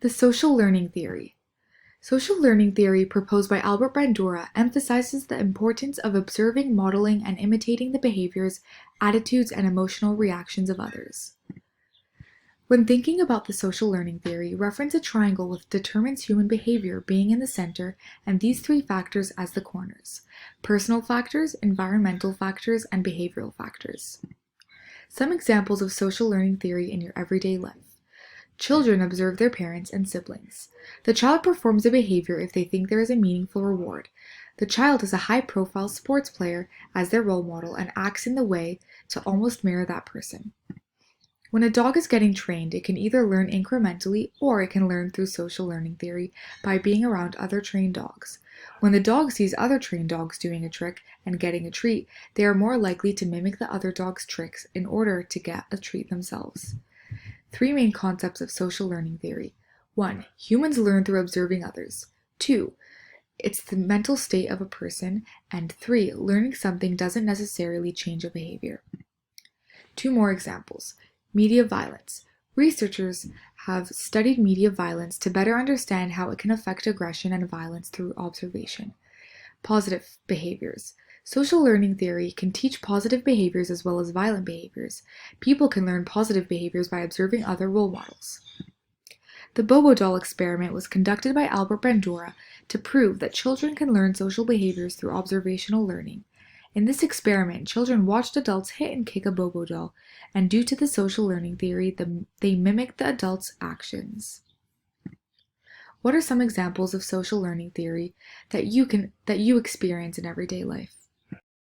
The social learning theory. Social learning theory proposed by Albert Bandura emphasizes the importance of observing, modeling, and imitating the behaviors, attitudes, and emotional reactions of others. When thinking about the social learning theory, reference a triangle which determines human behavior being in the center and these three factors as the corners: personal factors, environmental factors, and behavioral factors. Some examples of social learning theory in your everyday life. Children observe their parents and siblings. The child performs a behavior if they think there is a meaningful reward. The child is a high-profile sports player as their role model and acts in the way to almost mirror that person. When a dog is getting trained, it can either learn incrementally or it can learn through social learning theory by being around other trained dogs. When the dog sees other trained dogs doing a trick and getting a treat, they are more likely to mimic the other dog's tricks in order to get a treat themselves. Three main concepts of social learning theory. 1. Humans learn through observing others. 2. It's the mental state of a person. And 3. Learning something doesn't necessarily change a behavior. Two more examples. Media violence. Researchers have studied media violence to better understand how it can affect aggression and violence through observation. Positive behaviors. Social learning theory can teach positive behaviors as well as violent behaviors. People can learn positive behaviors by observing other role models. The Bobo doll experiment was conducted by Albert Bandura to prove that children can learn social behaviors through observational learning. In this experiment, children watched adults hit and kick a Bobo doll, and due to the social learning theory, they mimicked the adults' actions. What are some examples of social learning theory that you experience in everyday life?